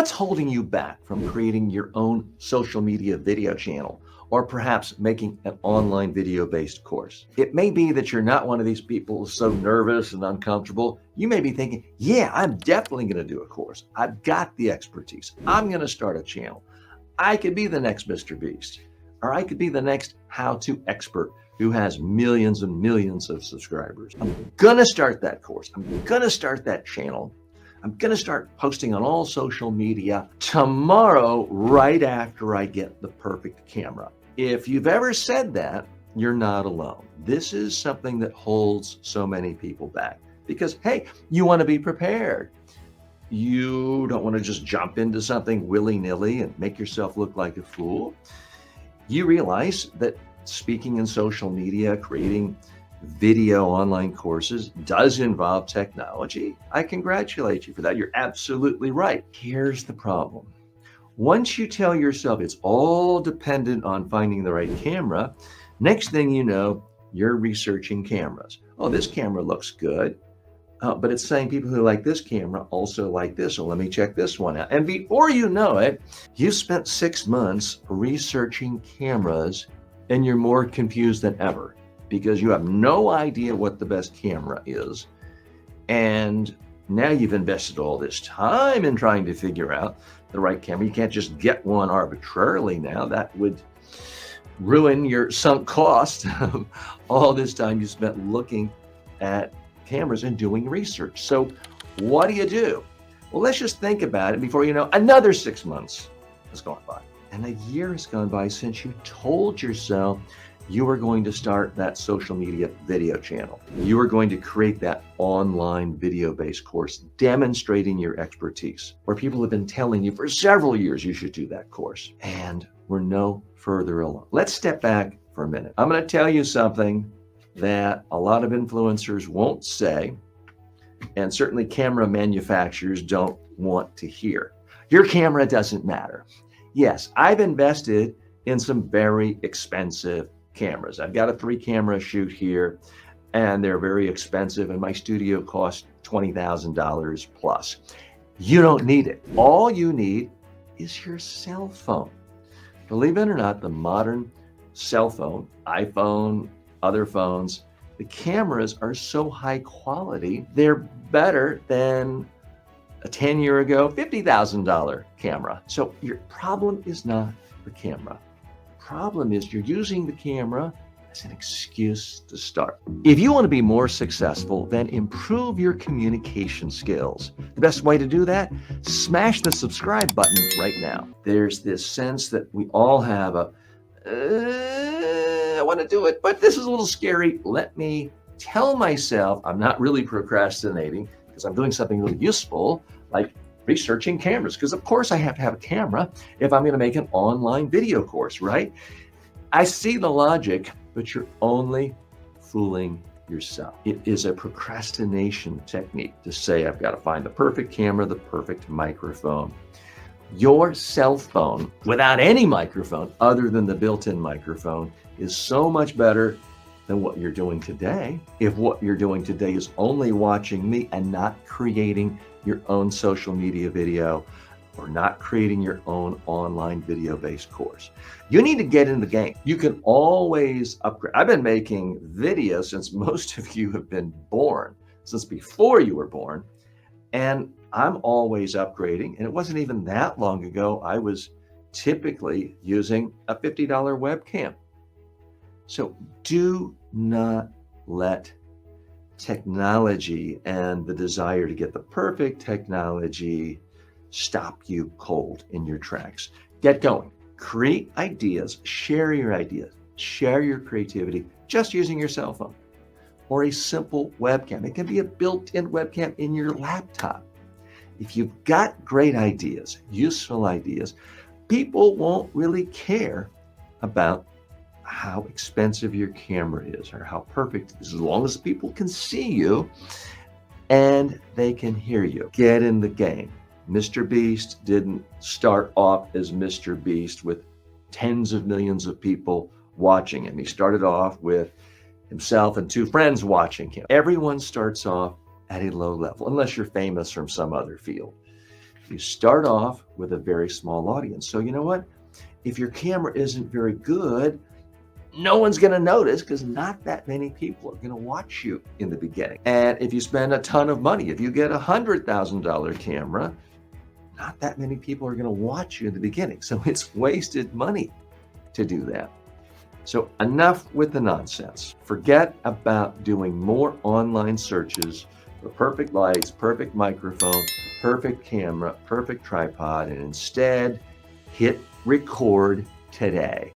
What's holding you back from creating your own social media video channel, or perhaps making an online video-based course? It may be that you're not one of these people who's so nervous and uncomfortable. You may be thinking, yeah, I'm definitely going to do a course. I've got the expertise. I'm going to start a channel. I could be the next Mr. Beast, or I could be the next how-to expert who has millions and millions of subscribers. I'm going to start that course. I'm going to start that channel. I'm going to start posting on all social media tomorrow, right after I get the perfect camera. If you've ever said that, you're not alone. This is something that holds so many people back because, hey, you want to be prepared. You don't want to just jump into something willy-nilly and make yourself look like a fool. You realize that speaking in social media, creating video online courses does involve technology. I congratulate you for that. You're absolutely right. Here's the problem. Once you tell yourself it's all dependent on finding the right camera, next thing you know, you're researching cameras. Oh, this camera looks good, but it's saying people who like this camera also like this. So let me check this one out. And before you know it, you spent 6 months researching cameras and you're more confused than ever, because you have no idea what the best camera is. And now you've invested all this time in trying to figure out the right camera. You can't just get one arbitrarily now. That would ruin your sunk cost of all this time you spent looking at cameras and doing research. So what do? Well, let's just think about it. Before you know, another 6 months has gone by. And a year has gone by since you told yourself you were going to start that social media video channel. You were going to create that online video-based course demonstrating your expertise, where people have been telling you for several years you should do that course. And we're no further along. Let's step back for a minute. I'm going to tell you something that a lot of influencers won't say, and certainly camera manufacturers don't want to hear. Your camera doesn't matter. Yes, I've invested in some very expensive cameras. I've got a 3-camera shoot here, and they're very expensive, and my studio costs $20,000 plus. You don't need it. All you need is your cell phone. Believe it or not, the modern cell phone, iPhone, other phones, the cameras are so high quality, they're better than a 10-year ago, $50,000 camera. So your problem is not the camera. Problem is you're using the camera as an excuse to start. If you want to be more successful, then improve your communication skills. The best way to do that, smash the subscribe button right now. There's this sense that we all have I want to do it, but this is a little scary. Let me tell myself I'm not really procrastinating because I'm doing something really useful, like researching cameras, because of course I have to have a camera if I'm going to make an online video course, right? I see the logic, but you're only fooling yourself. It is a procrastination technique to say, I've got to find the perfect camera, the perfect microphone. Your cell phone, without any microphone other than the built-in microphone, is so much better than what you're doing today. If what you're doing today is only watching me and not creating your own social media video or not creating your own online video-based course, you need to get in the game. You can always upgrade. I've been making videos since most of you have been born, since before you were born, and I'm always upgrading. And it wasn't even that long ago, I was typically using a $50 webcam. So do not let technology and the desire to get the perfect technology stop you cold in your tracks. Get going. Create ideas, share your creativity just using your cell phone or a simple webcam. It can be a built-in webcam in your laptop. If you've got great ideas, useful ideas, people won't really care about how expensive your camera is or how perfect it is, as long as people can see you and they can hear you. Get in the game. Mr. Beast didn't start off as Mr. Beast with tens of millions of people watching him. He started off with himself and 2 friends watching him. Everyone starts off at a low level, unless you're famous from some other field. You start off with a very small audience. So you know what? If your camera isn't very good, no one's going to notice because not that many people are going to watch you in the beginning. And if you spend a ton of money, if you get $100,000 camera, not that many people are going to watch you in the beginning. So it's wasted money to do that. So enough with the nonsense. Forget about doing more online searches for perfect lights, perfect microphone, perfect camera, perfect tripod, and instead hit record today.